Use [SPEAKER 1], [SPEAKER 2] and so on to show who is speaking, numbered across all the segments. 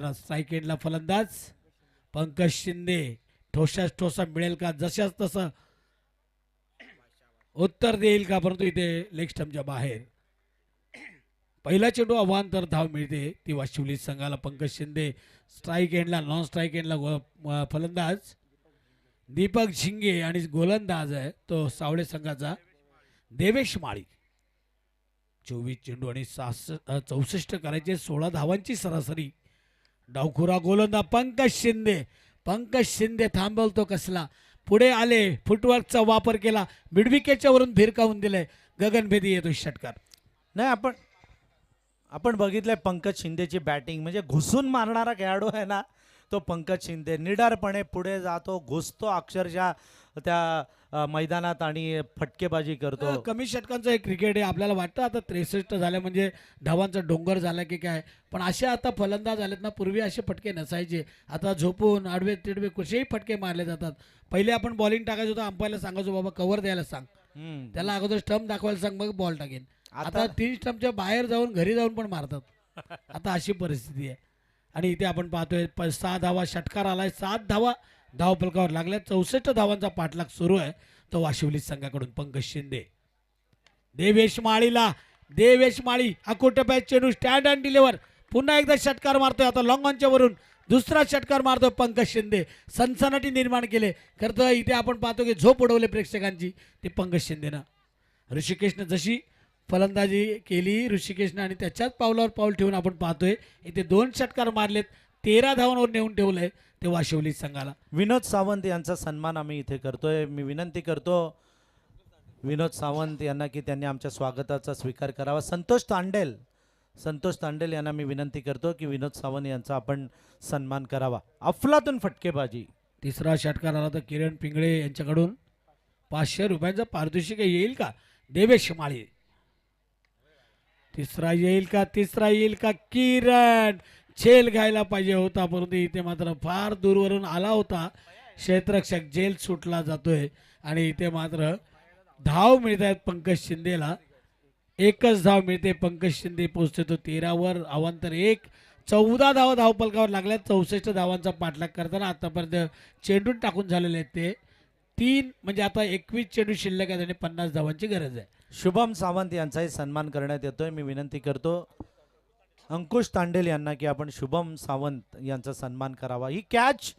[SPEAKER 1] मात्र स्ट्राईक एंडला फलंदाज पंकज शिंदे. ठोसास ठोसा मिळेल का, जशाच तसं उत्तर देईल का, परंतु इथे लेग स्टंपच्या बाहेर. पहिला चेंडू अवांतर धाव मिळते ती वाशिवली संघाला. पंकज शिंदे स्ट्राईक एंडला, नॉन स्ट्राईक एंडला फलंदाज दीपक झिंगे आणि गोलंदाज आहे तो सावळे संघाचा देवेश माळी. 24 चेंडू आणि 64 करायचे, 16 धावांची सरासरी. डावखुरा गोलंदाज पंकज शिंदे. पंकज शिंदे थांबवतो कसला, पुढे आले, फुटवर्कचा वापर केला, मिडविकेटच्या वरून भिरकावून दिले, गगनभेदी येतो षटकार.
[SPEAKER 2] नाही, आपण बघितलंय पंकज शिंदेची बॅटिंग, म्हणजे घुसून मारणारा खेळाडू आहे ना तो पंकज शिंदे. निडारपणे पुढे जातो, घुसतो अक्षरशः त्या मैदानात आणि फटकेबाजी करतो.
[SPEAKER 1] कमी षटकांचं एक क्रिकेट आहे. आपल्याला वाटतं आता 63 झालं म्हणजे धावांचा डोंगर झाला की काय, पण असे आता फलंदाज आलेत ना, पूर्वी असे फटके नसायचे. आता झोपून आडवे तिडवे कसेही फटके मारले जातात. पहिले आपण बॉलिंग टाकायचं होतं, अंपायरला सांगायचो बाबा कव्हर द्यायला सांग, त्याला अगोदर स्टंप दाखवायला सांग, मग बॉल टाकेन. आता 3 स्टंपच्या बाहेर जाऊन घरी जाऊन पण मारतात. आता अशी परिस्थिती आहे. आणि इथे आपण पाहतोय 6 धावा षटकार आलाय, 7 धावा धावफलकावर लागल्या, 64 धावांचा पाठलाग सुरू आहे तो वाशिवली संघाकडून. पंकज शिंदे देवेश माळीला, देवेश माळी अकोटप्यात चेंडू स्टँड अँड डिलिव्हर, पुन्हा एकदा षटकार मारतोय. आता लॉंग ऑनच्या वरून दुसरा षटकार मारतोय पंकज शिंदे. सनसनाटी निर्माण केले. खरं तर इथे आपण पाहतो की झोप उडवले प्रेक्षकांची ते पंकज शिंदेनं. ऋषिकेशनं जशी फलंदाजी केली ऋषिकेशनं आणि त्याच्याच पावलावर पाऊल ठेवून आपण पाहतोय इथे 2 षटकार मारलेत, 13 धावांवर नेऊन ठेवलंय ते वाशिवली संघाला.
[SPEAKER 2] विनोद सावंत यांचा सन्मान आम्ही इथे करतोय. मी विनंती करतो विनोद सावंत यांना की त्यांनी आमच्या स्वागताचा स्वीकार करावा. संतोष तांडेल यांना मी विनंती करतो की विनोद सावंत यांचा आपण सन्मान करावा. अफलातून फटकेबाजी.
[SPEAKER 1] तिसरा षटकार आला तर किरण पिंगळे यांच्याकडून 500 रुपयांचा पारितोषिक येईल का. देवेश माळी तिसरा येईल का किरण झेल घ्यायला पाहिजे होता, परंतु इथे मात्र फार दूरवरून आला होता क्षेत्ररक्षक, झेल सुटला जातोय. आणि इथे मात्र धाव मिळत आहेत पंकज शिंदेला. एकच धाव मिळते, पंकज शिंदे पोहोचते तो 13 वर, अवांतर 1. 14 धावा धावफलकावर लागल्या, 64 धावांचा पाठलाग करताना आतापर्यंत चेंडून टाकून झालेले आहेत ते 3, म्हणजे आता 21 चेंडू शिल्लक आहेत आणि 50 धावांची गरज आहे.
[SPEAKER 2] शुभम सावंत यांचाही सन्मान करण्यात येतोय. मी विनंती करतो अंकुश तांडेल यांना की आपण शुभम सावंत यांचा सन्मान करावा. ही कॅच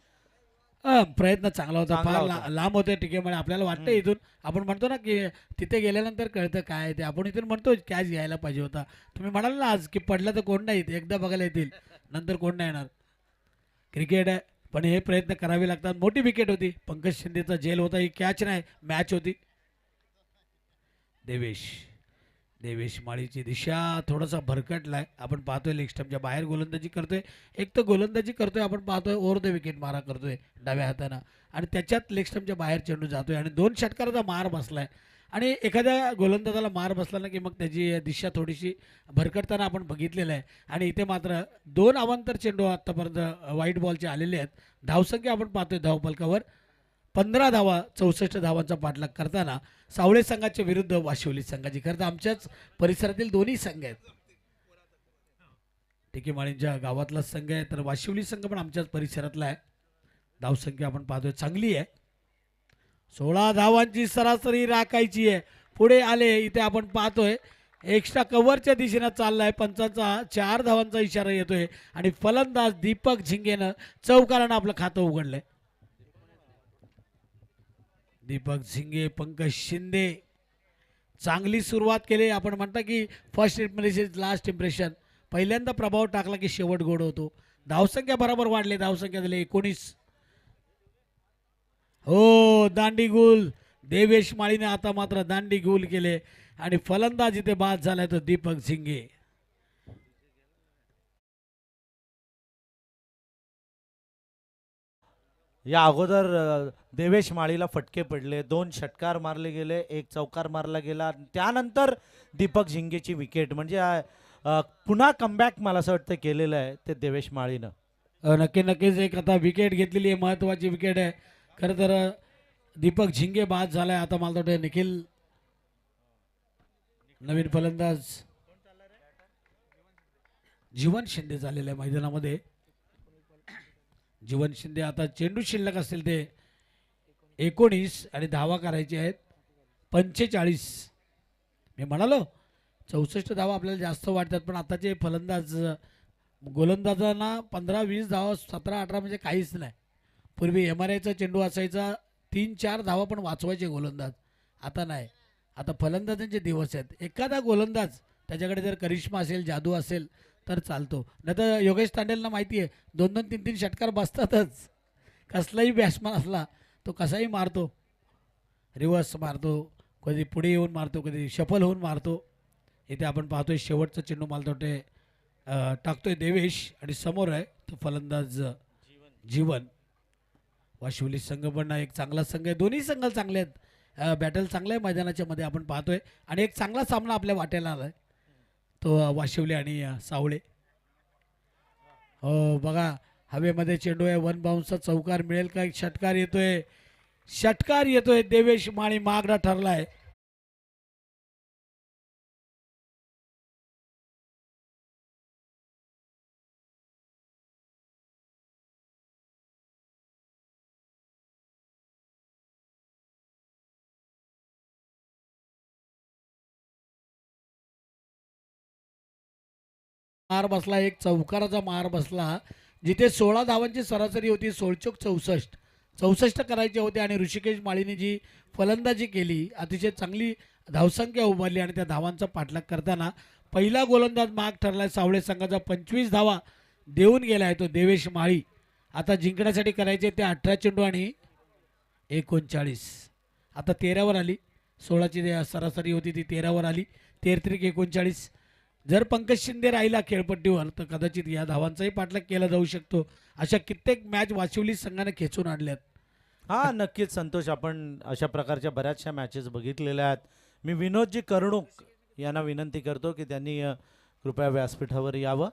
[SPEAKER 1] प्रयत्न चांगला होता,
[SPEAKER 2] चांगला
[SPEAKER 1] फार
[SPEAKER 2] होता.
[SPEAKER 1] लांब होते टिकेमुळे. आपल्याला वाटतं इथून, आपण म्हणतो ना की तिथे गेल्यानंतर कळतं काय आहे ते. आपण इथून म्हणतो कॅच घ्यायला पाहिजे होता. तुम्ही म्हणाल ना आज की पडलं तर कोण नाही, एकदा बघायला येतील, नंतर कोण नाही येणार. क्रिकेट आहे, पण हे प्रयत्न करावे लागतात. मोठी विकेट होती, पंकज शिंदेचा झेल होता, ही कॅच नाही मॅच होती. देवेश माळीची दिशा थोडासा भरकटलाय. आपण पाहतोय लेग स्टंपच्या बाहेर गोलंदाजी करतोय. एक तर गोलंदाजी करतोय, आपण पाहतोय ओव्हर द विकेट मारा करतोय डाव्या हाताने, आणि त्याच्यात लेग स्टंपच्या बाहेर चेंडू जातोय आणि 2 षटकाराचा मार बसलाय. आणि एखाद्या गोलंदाजाला मार बसला ना की मग त्याची दिशा थोडीशी भरकटताना आपण बघितलेलं आहे. आणि इथे मात्र 2 अवांतर चेंडू आतापर्यंत व्हाईट बॉलचे आलेले आहेत. धावसंख्या आपण पाहतोय धावफलकावर 15 धावा, 64 धावांचा पाठलाग करताना सावळे संघाच्या विरुद्ध वाशिवली संघाची. खरं तर आमच्याच परिसरातील दोन्ही संघ आहेत. टिकेमाळींच्या गावातला संघ आहे, तर वाशिवली संघ पण आमच्याच परिसरातला आहे. धावसंख्या आपण पाहतोय चांगली आहे, 16 धावांची सरासरी राखायची आहे. पुढे आले, इथे आपण पाहतोय एक्स्ट्रा कव्हरच्या दिशेनं चाललाय. पंचांचा 4 धावांचा इशारा येतोय आणि फलंदाज दीपक झिंगेनं चौकारानं आपलं खातं उघडलंय. दीपक झिंगे, पंकज शिंदे चांगली सुरुवात केली. आपण म्हणता की first impression is last impression. पहिल्यांदा प्रभाव टाकला की शेवट गोड होतो. धावसंख्या बरोबर वाढले, धावसंख्या झाली 19. हो, दांडी गुल देवेश माळीने आता मात्र दांडी गुल केले आणि फलंदाज इथे बाद झालाय तो दीपक झिंगे.
[SPEAKER 2] या अगोदर देवेश माळीला फटके पडले, 2 षटकार मारले गेले, 1 चौकार मारला गेला. त्यानंतर दीपक झिंगेची विकेट, म्हणजे पुन्हा कमबॅक मला असं वाटतं केलेलं आहे ते देवेश माळीनं.
[SPEAKER 1] नक्कीच एक आता विकेट घेतलेली आहे, महत्वाची विकेट आहे. खरं तर दीपक झिंगे बाद झालाय. आता मला वाटतं निखिल नवीन फलंदाज जीवन शिंदे झालेला आहे मैदानामध्ये. जीवन शिंदे आता चेंडू शिल्लक असतील ते 19 आणि धावा करायचे आहेत 45. मी म्हणालो 64 धावा आपल्याला जास्त वाटतात, पण आताचे फलंदाज गोलंदाजांना 15-20 धावा 17-18 म्हणजे काहीच नाही. पूर्वी MRIचा चेंडू असायचा 3-4 धावा पण वाचवायचे गोलंदाज, आता नाही. आता फलंदाजांचे दिवस आहेत. एखादा गोलंदाज त्याच्याकडे जर करिश्मा असेल, जादू असेल तर चालतो. नाही तर योगेश तांडेलला माहिती आहे 2-2, 3-3 षटकार बसतातच. कसलाही बॅट्समन असला तो कसाही मारतो, रिव्हर्स मारतो, कधी पुढे येऊन मारतो, कधी शफल होऊन मारतो. इथे आपण पाहतोय शेवटचा चेंडू मला वाटते टाकतोय देवेश आणि समोर आहे तो फलंदाज जीवन. वाशिवली संघ पण एक चांगला संघ आहे, दोन्ही संघ चांगले आहेत. बॅटल चांगलं आहे मैदानाच्या मध्ये आपण पाहतोय आणि एक चांगला सामना आपल्या वाटेला आलाय तो वाशिवली आणि सावळे. हो बघा हवेमध्ये चेंडू आहे, वन बाउन्सचा चौकार मिळेल का? एक षटकार येतोय, षटकार येतोय. देवेश माळी मागडा ठरलाय. मार बसला, एक चौकाराचा मार बसला. जिथे 16 धावांची सरासरी होती 16-64 64 करायचे होते आणि ऋषिकेश माळीने जी फलंदाजी केली अतिशय चांगली धावसंख्या उभारली आणि त्या धावांचा पाठलाग करताना पहिला गोलंदाज माग ठरलाय सावळे संघाचा. 25 धावा देऊन गेलाय तो देवेश माळी. आता जिंकण्यासाठी करायचे ते 18 चेंडू आणि 39. आता 13वर आली. 16ची सरासरी होती ती 13वर आली. 13-39. जर पंकज शिंदे राहिला खेळपट्टीवर तर कदाचित या धावांचाही पाठलाग केला जाऊ शकतो. अशा कित्येक मॅच वाशिवली संघाने खेचून आणल्यात.
[SPEAKER 2] हा नक्कीच संतोष, आपण अशा प्रकारच्या बऱ्याचशा मॅचेस बघितलेल्या आहेत. मी विनोदजी कर्णूक यांना विनंती करतो की त्यांनी कृपया व्यासपीठावर यावं.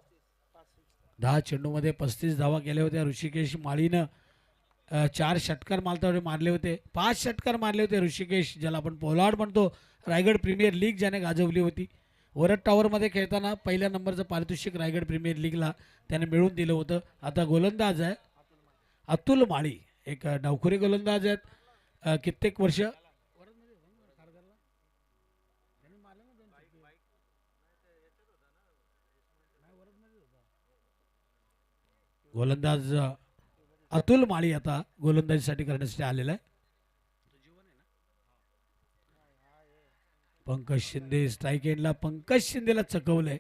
[SPEAKER 1] 10 चेंडूमध्ये 35 धावा केल्या होत्या. ऋषिकेश माळीनं 4 षटकार मारले होते. 5 षटकार मारले होते ऋषिकेश, ज्याला आपण पोलार्ड म्हणतो. रायगड प्रीमियर लीग ज्याने गाजवली होती. वरद टॉवरमध्ये खेळताना पहिल्या नंबरचं पारितोषिक रायगड प्रीमियर लीगला त्याने मिळवून दिलं होतं. आता गोलंदाज आहे अतुल माळी, एक डावखुरी गोलंदाज आहेत. कित्येक वर्ष गोलंदाज अतुल माळी आता गोलंदाजीसाठी करण्यासाठी आलेला आहे. पंकज शिंदे स्ट्राईक एंडला, पंकज शिंदेला चकवलंय.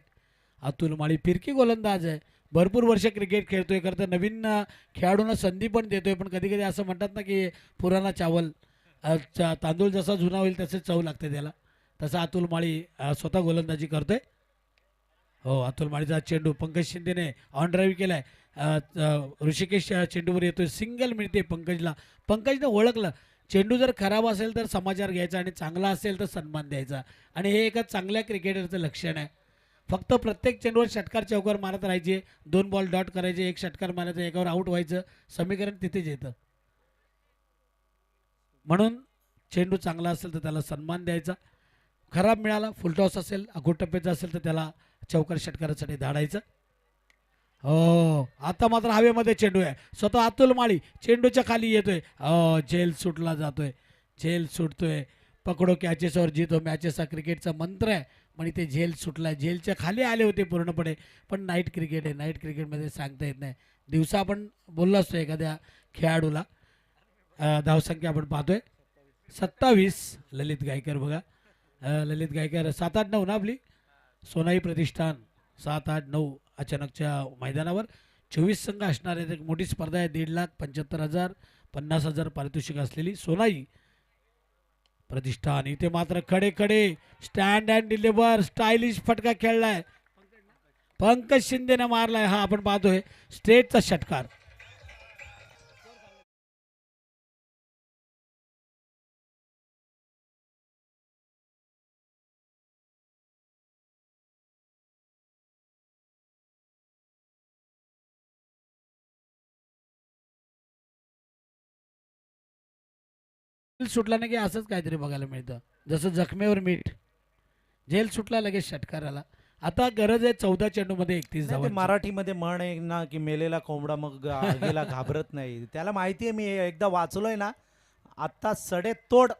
[SPEAKER 1] अतुल माळी फिरकी गोलंदाज आहे, भरपूर वर्ष क्रिकेट खेळतोय. करता नवीन खेळाडूंना संधी पण देतोय. पण कधी कधी असं म्हणतात ना की पुराणा चावल, तांदूळ जसा जुना होईल तसे चव लागते त्याला. तसा अतुल माळी स्वतः गोलंदाजी करतोय. हो अतुल माळीचा चेंडू पंकज शिंदेने ऑन ड्राईव्ह केलाय. ऋषिकेश चेंडूवर येतोय, सिंगल मिळते पंकजला. पंकजने ओळखलं चेंडू जर खराब असेल तर समाचार घ्यायचा आणि चांगला असेल तर सन्मान द्यायचा. आणि हे एका चांगल्या क्रिकेटरचं लक्षण आहे. फक्त प्रत्येक चेंडूवर षटकार चौकार मारत राहायचे, 2 बॉल डॉट करायचे, 1 षटकार मारायचं, एकावर आऊट व्हायचं. समीकरण तिथेच येतं. म्हणून चेंडू चांगला असेल तर त्याला सन्मान द्यायचा. खराब मिळाला, फुलटॉस असेल, अघोट टप्प्याचा असेल तर त्याला चौकार षटकारासाठी धाडायचं. हो आता मात्र हवेमध्ये चेंडू आहे. स्वतः अतुल माळी चेंडूच्या खाली येतोय. झेल सुटला जातोय, झेल सुटतोय. पकडो कॅचेस और जीतो मॅचेस हा क्रिकेटचा मंत्र आहे. पण इथे झेल सुटलाय, झेलच्या खाली आले होते पूर्णपणे. पण नाईट क्रिकेट आहे, नाईट क्रिकेटमध्ये सांगता येत नाही. दिवसा आपण बोललो असतो एखाद्या खेळाडूला. धावसंख्या आपण पाहतोय 27. ललित गायकर बघा, ललित गायकर 7-8-9 ना आपली सोनाई प्रतिष्ठान 7-8-9 अचानकच्या मैदानावर. 24 संघ असणार आहेत. एक मोठी स्पर्धा आहे. 1,75,000 50,000 पारितोषिक असलेली सोनाई प्रतिष्ठान. इथे मात्र कडे कडे स्टँड अँड डिलिव्हर स्टायलिश फटका खेळलाय, पंकज शिंदेने मारलाय. हा आपण पाहतोय स्ट्रेटचा षटकार. सुटला नाही की असंच काहीतरी बघायला मिळतं, जसं जखमेवर मीठ. झेल सुटला लगेच षटकाराला. आता गरज आहे 14 चेंडूमध्ये 31
[SPEAKER 2] नाही, ते
[SPEAKER 1] धावांची.
[SPEAKER 2] मराठीमध्ये म्हण आहे ना की मेलेला कोंबडा मग आगीला घाबरत नाही. त्याला माहिती आहे मी एकदा वाचलोय ना, आता सडेतोड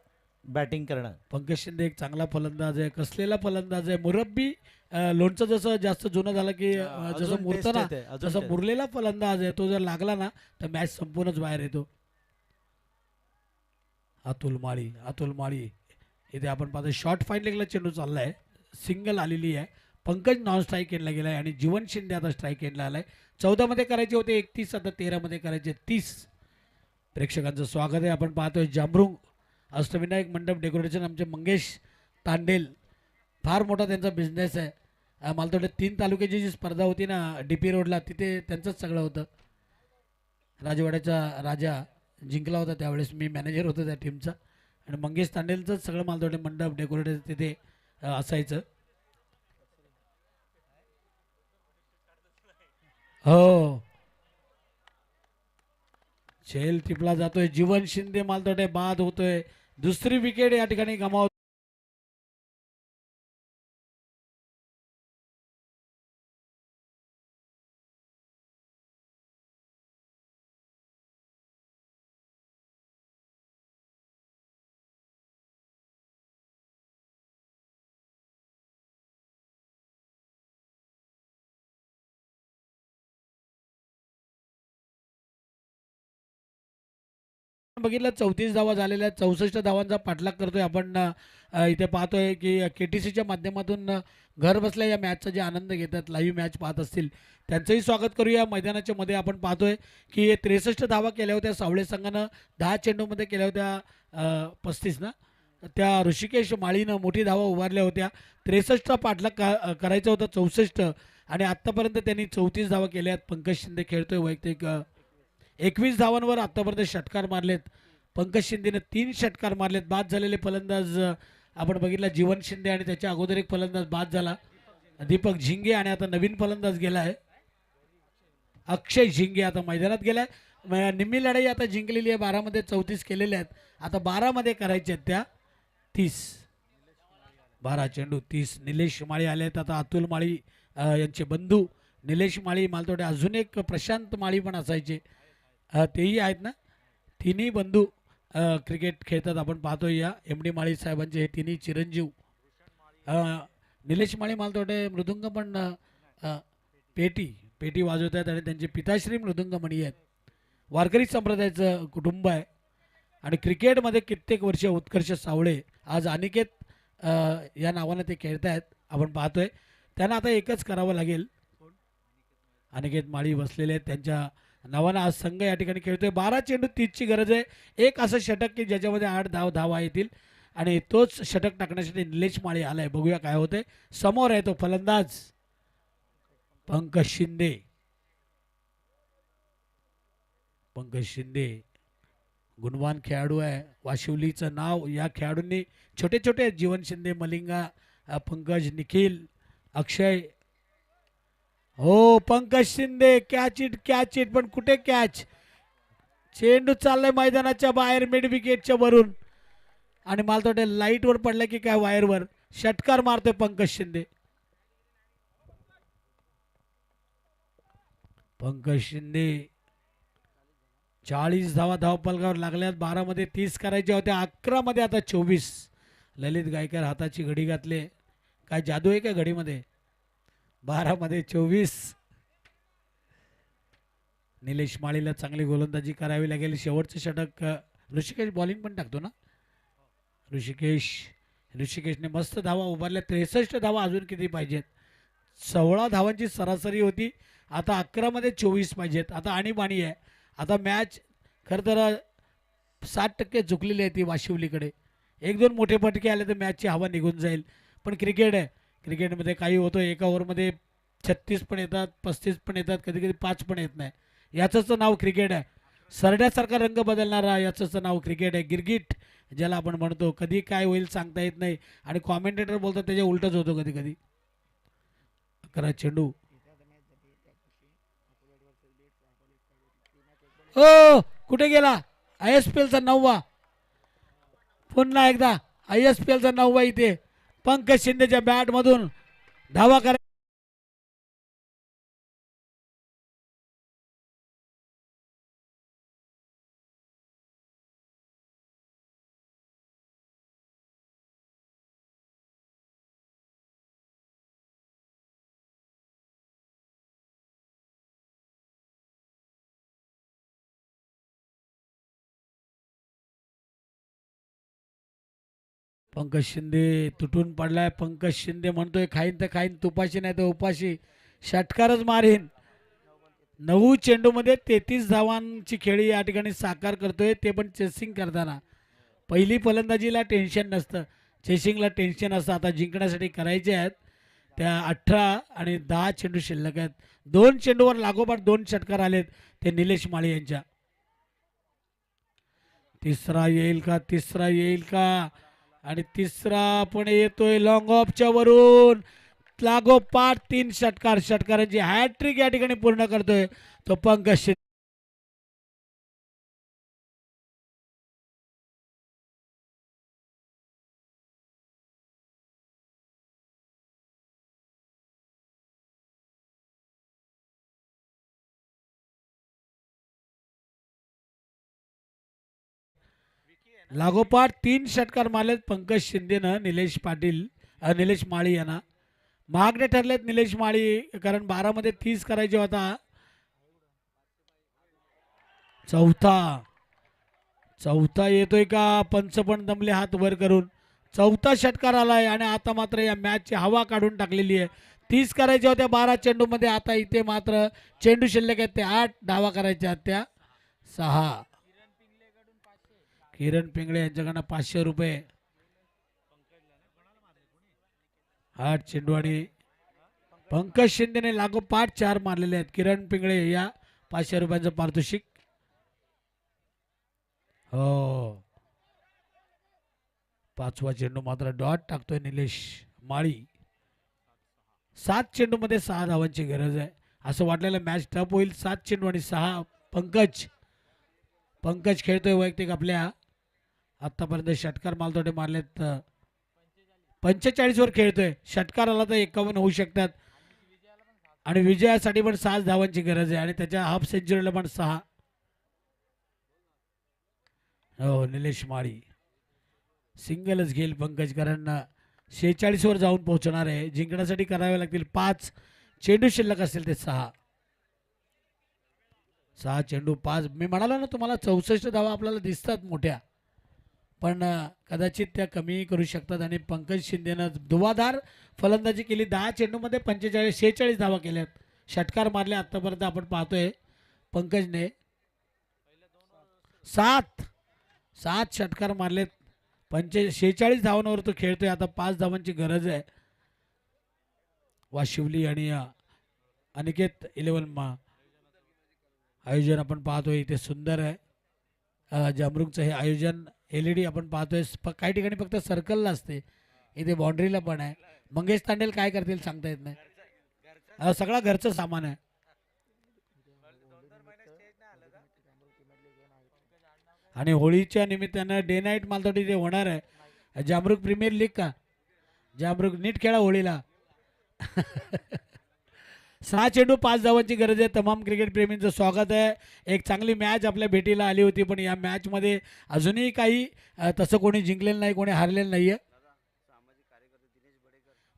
[SPEAKER 2] बॅटिंग करणं.
[SPEAKER 1] पंकज शिंदे एक चांगला फलंदाज आहे, कसलेला फलंदाज आहे. मुरब्बी लोणचं जसं जास्त जुनं झालं की जसं
[SPEAKER 2] अजून
[SPEAKER 1] मुरतं
[SPEAKER 2] taste
[SPEAKER 1] ना
[SPEAKER 2] येते, अजून
[SPEAKER 1] तसं
[SPEAKER 2] taste.
[SPEAKER 1] मुरलेला फलंदाज आहे. तो जर लागला ना तर मॅच संपूर्णच बाहेर येतो. अतुल माळी इथे आपण पाहतो शॉर्ट फाईन लेगला चेंडू चाललाय, सिंगल आलेली आहे. पंकज नॉन स्ट्राईक एंडला गेलाय आणि जीवन शिंदे आता स्ट्राईक एंडला आलाय. 14 मध्ये करायचे होते 31, आता 13 मध्ये करायचे 30. प्रेक्षकांचं स्वागत आहे. आपण पाहतोय जांभरुंग अष्टविनायक मंडप डेकोरेशन, आमचे मंगेश तांडेल. फार मोठा त्यांचा बिझनेस आहे. मला वाटतं 3 तालुक्याची जी स्पर्धा होती ना DP रोडला, तिथे त्यांचंच सगळं होतं. राजवाड्याचा राजा जिंकला होता त्यावेळेस, मी मॅनेजर होतो त्या टीमचा. आणि मंगेश तांडेलचंच सगळं मला वाटतं मंडप डेकोरेट तिथे असायचं. हो, झेल टिपला जातोय. जीवन शिंदे मला वाटतं बाद होतोय. दुसरी विकेट या ठिकाणी गमावतो. बघितलं 34 धावा झालेल्या आहेत. 64 धावांचा पाठलाग करतोय आपण. इथे पाहतोय की KTCच्या माध्यमातून घर बसल्या या मॅचचा जे आनंद घेतात, लाईव्ह मॅच पाहत असतील त्यांचंही स्वागत करूया. मैदानाच्या मध्ये आपण पाहतोय की 63 धावा केल्या होत्या सावळे संघानं, 10 चेंडूमध्ये केल्या होत्या 35 ना. त्या ऋषिकेश माळीनं मोठी धावा उभारल्या होत्या. 63चा पाठलाग करायचा होता 64, आणि आत्तापर्यंत त्यांनी 34 धावा केल्या आहेत. पंकज शिंदे खेळतोय वैयक्तिक 21 धावांवर आत्तापर्यंत षटकार मारलेत. पंकज शिंदेने 3 षटकार मारलेत. बाद झालेले फलंदाज आपण बघितला जीवन शिंदे, आणि त्याच्या अगोदर एक फलंदाज बाद झाला दीपक झिंगे, आणि आता नवीन फलंदाज गेला आहे अक्षय झिंगे, आता मैदानात गेलाय. निम्मी लढाई आता जिंकलेली आहे. 12 मध्ये 34 केलेले आहेत. आता 12 मध्ये करायचे आहेत त्या 30. 12 चेंडू 30. निलेश माळी आले आहेत. आता अतुल माळी यांचे बंधू निलेश माळी, मला वाटतं अजून एक प्रशांत माळी पण असायचे, तेही आहेत ना. तिन्ही बंधू क्रिकेट खेळतात. आपण पाहतो या MD माळी साहेबांचे हे तिन्ही चिरंजीव. निलेश माळी मला वाटतं मृदुंग पण पेटी वाजवत आहेत, आणि त्यांचे पिताश्री मृदुंगमणी आहेत. वारकरी संप्रदायाचं कुटुंब आहे, आणि क्रिकेटमध्ये कित्येक वर्ष उत्कर्ष सावळे आज अनिकेत या नावानं ते खेळत आहेत. आपण पाहतोय त्यांना आता एकच करावं लागेल. अनिकेत माळी बसलेले आहेत, त्यांच्या नावानं आज संघ या ठिकाणी खेळतोय. 12 चेंडू 30ची गरज आहे. एक असं षटक की ज्याच्यामध्ये 8 धावा येतील, आणि तोच षटक टाकण्यासाठी निलेश माळी आलाय. बघूया काय होतंय. समोर आहे तो फलंदाज पंकज शिंदे. पंकज शिंदे गुणवान खेळाडू आहे. वाशिवलीचं नाव या खेळाडूंनी छोटे छोटे जीवन शिंदे, मलिंगा, पंकज, निखिल, अक्षय. हो, पंकज शिंदे कॅच इट, पण कुठे कॅच. चेंडू चाललाय मैदानाच्या बाहेर मिड विकेटच्या वरून, आणि मला तर वाटतं लाईटवर पडलं की काय वायरवर. षटकार मारतोय पंकज शिंदे. पंकज शिंदे 40 धावा धावपलकावर लागल्यात. 12 मध्ये 30 करायच्या होत्या, 11 मध्ये आता 24. ललित गायकर हाताची घडी घातले. काय जादू आहे का घडीमध्ये. 12 मध्ये 24. निलेश माळीला चांगली गोलंदाजी करावी लागेल. शेवटचं षटक. ऋषिकेश बॉलिंग पण टाकतो ना. ऋषिकेशने मस्त धावा उभारल्या. 63 धावा अजून किती पाहिजेत. 16 धावांची सरासरी होती, आता 11 मध्ये 24 पाहिजेत. आता आणीबाणी आहे. आता मॅच खरं तर 60% झुकलेली आहे ती वाशिवलीकडे. 1-2 मोठे फटके आले तर मॅचची हवा निघून जाईल. पण क्रिकेट आहे, क्रिकेटमध्ये काही होतं. एका ओव्हरमध्ये 36 पण येतात, 35 पण येतात, कधी कधी 5 पण येत नाही. याचंच नाव क्रिकेट आहे. सरड्यासारखा रंग बदलणारा याचंच नाव क्रिकेट आहे. गिरगिट ज्याला आपण म्हणतो, कधी काय होईल सांगता येत नाही, आणि कॉमेंटेटर बोलतात त्याच्या उलटच होतो कधी कधी. 11 चेंडू. ओ, कुठे गेला ISPLचा 9वा. पुन्हा एकदा ISPLचा 9वा इथे पंकज शिंदेच्या बॅट मधून धावा करा. पंकज शिंदे तुटून पडलाय. पंकज शिंदे म्हणतोय खाईन तर खाईन, तुपाशी नाही तर उपाशी, षटकारच मारीन. 9 चेंडूमध्ये 33 धावांची खेळी या ठिकाणी साकार करतोय, ते पण चेसिंग करताना. पहिली फलंदाजीला टेन्शन नसतं, चेसिंगला टेन्शन असतं. आता जिंकण्यासाठी करायचे आहेत त्या 18 आणि 10 चेंडू शिल्लक आहेत. 2 चेंडूवर लागोपाठ 2 षटकार आलेत ते निलेश माळी यांच्या. तिसरा येईल का, तिसरा येईल का, आणि तिसरा पण येतोय लॉंग ऑफच्या वरून. लागोपाठ 3 षटकार, षटकारांची हॅट्रिक या ठिकाणी पूर्ण करतोय तो पंकज शिंदे. लागोपाठ 3 षटकार मारलेत पंकज शिंदेनं निलेश पाटील निलेश माळी यांना. महागडे ठरलेत निलेश माळी, कारण 12 मध्ये 30 करायचे होता. चौथा येतोय का, पंच पण दमले हात वर करून. चौथा षटकार आलाय आणि आता मात्र या मॅचची हवा काढून टाकलेली आहे. 30 करायच्या होत्या 12 चेंडू मध्ये, आता इथे मात्र चेंडू शिल्लक आहेत ते 8 धावा करायच्या त्या 6. किरण पिंगळे यांच्याकडनं 500 रुपये. 8 चेंडू आणि पंकज शिंदेने लागोपाठ 4 मारलेले आहेत. किरण पिंगळे या 500 रुपयांचं पारितोषिक. हो, 5वा चेंडू मात्र डॉट टाकतोय निलेश माळी. 7 चेंडू मध्ये 6 धावांची गरज आहे. असं वाटलेलं मॅच टफ होईल. 7 चेंडू आणि 6. पंकज खेळतोय वैयक्तिक आपल्या. आतापर्यंत षटकार मालतोटे मारलेत 45 वर खेळतोय. षटकार आला तर 51 होऊ शकतात आणि विजयासाठी पण 6 धावांची गरज आहे आणि त्याच्या हाफ सेंचुरीला पण 6. हो, निलेश माळी सिंगलच घेईल पंकज, कारण 46 वर जाऊन पोहोचणार आहे. जिंकण्यासाठी करावे लागतील 5 चेंडू शिल्लक असतील ते 6 चेंडू 5. मी म्हणालो ना तुम्हाला 64 धावा आपल्याला दिसतात मोठ्या, पण कदाचित त्या कमी करू शकतात. आणि पंकज शिंदेनं धुवाधार फलंदाजी केली. 10 चेंडूमध्ये 46 धावा केल्यात. षटकार मारले आतापर्यंत आपण पाहतोय पंकजने. 7 षटकार मारलेत. 46 धावांवर तो खेळतोय. आता 5 धावांची गरज आहे. वाशिवली आणि अनिकेत 11 आयोजन आपण पाहतोय इथे सुंदर आहे. जामरुकचं हे आयोजन LED आपण पाहतोय. काही ठिकाणी फक्त सर्कलला असते, इथे बाउंड्रीला पण आहे. मंगेश तांडेल काय करतील सांगता येत नाही. सगळा घरचं सामान आहे. आणि होळीच्या निमित्तानं डे नाईट मालतोटी ते होणार आहे. जामरुक प्रीमियर लीग का, जामरुक नीट खेळा होळीला. 6 चेंडू 5 धावांची गरज आहे. तमाम क्रिकेट प्रेमींचं स्वागत आहे. एक चांगली मॅच आपल्या भेटीला आली होती, पण या मॅचमध्ये अजूनही काही तसं कोणी जिंकलेलं नाही, कोणी हारलेलं नाही आहे.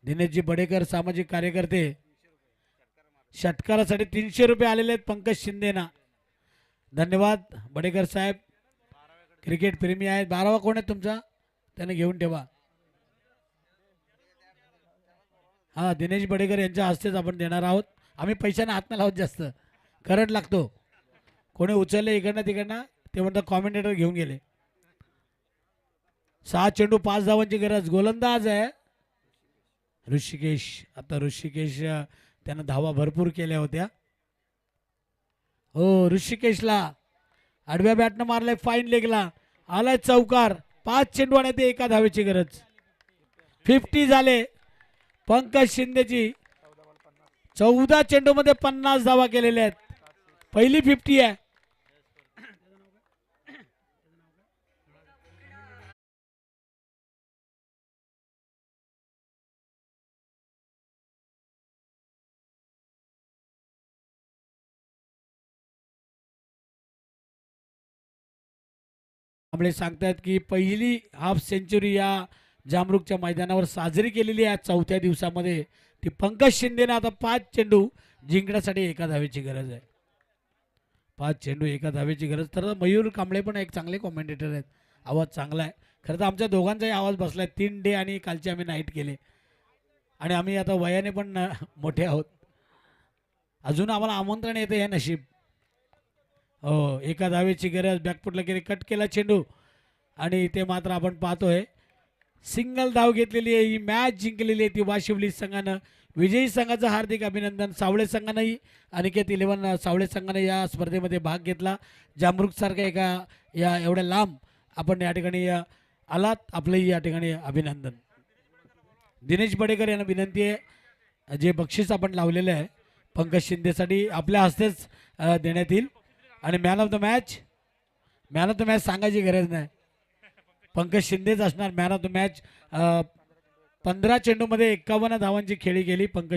[SPEAKER 1] दिनेशजी बडेकर सामाजिक कार्यकर्ते षटकारासाठी 300 रुपये आलेले आहेत पंकज शिंदेना. धन्यवाद बडेकर साहेब, क्रिकेट प्रेमी आहेत. 12वा कोण आहे तुमचा, त्याने घेऊन ठेवा. हां, दिनेश बडेकर यांच्या हस्तेच आपण देणार आहोत. आम्ही पैशाने हात नाही लावत, जास्त करंट लागतो. कोणी उचलले इकडनं तिकडनं ते म्हणतात कॉमेंटेटर घेऊन गेले. 6 चेंडू 5 धावांची गरज. गोलंदाज आहे ऋषिकेश. आता ऋषिकेश त्यानं धावा भरपूर केल्या होत्या. हो, ऋषिकेशला आडव्या बॅटनं मारलाय फाईन लेगला. आलाय चौकार. 5 चेंडू आणि ते 1 धावेची गरज. 50 झाले पंकज शिंदेची. 14 चेंडू मध्ये 50 धावा केलेल्या आहेत. पहिली 50 आहे. आपले सांगतात की पहिली हाफ सेंचुरी या जामरुकच्या मैदानावर साजरी केलेली आहे 4थ्या दिवसामध्ये. ती पंकज शिंदेने. आता 5 चेंडू जिंकण्यासाठी 1 धावेची गरज आहे. 5 चेंडू 1 धावेची गरज. तर मयूर कांबळे पण एक चांगले कॉमेंटेटर आहेत, आवाज चांगला आहे. खरं तर आमच्या दोघांचाही आवाज बसलाय 3 डे आणि कालचे आम्ही नाईट केले आणि आम्ही आता वयाने पण मोठे आहोत. अजून आम्हाला आमंत्रण येते हे नशीब. हो एका धावेची गरज बॅकफुटला गेली कट केला चेंडू आणि इथे मात्र आपण पाहतोय सिंगल धाव घेतलेली आहे. ही मॅच जिंकलेली आहे ती वाशिवली संघानं. विजयी संघाचं हार्दिक अभिनंदन. सावळे संघानंही अनिकेत 11 सावळे संघाने या स्पर्धेमध्ये भाग घेतला. जामरुखसारख्या एका या एवढ्या लांब आपण या ठिकाणी आलात आपलंही या ठिकाणी अभिनंदन. दिनेश बडेकर यांना विनंती आहे जे बक्षीस आपण लावलेलं आहे पंकज शिंदेसाठी आपल्या हस्तेच देण्यात येईल. आणि मॅन ऑफ द मॅच सांगायची गरज नाही पंकज शिंदेच असणार मॅन ऑफ द मॅच. 15 चेंडूमध्ये 51 धावांची खेळी गेली पंकज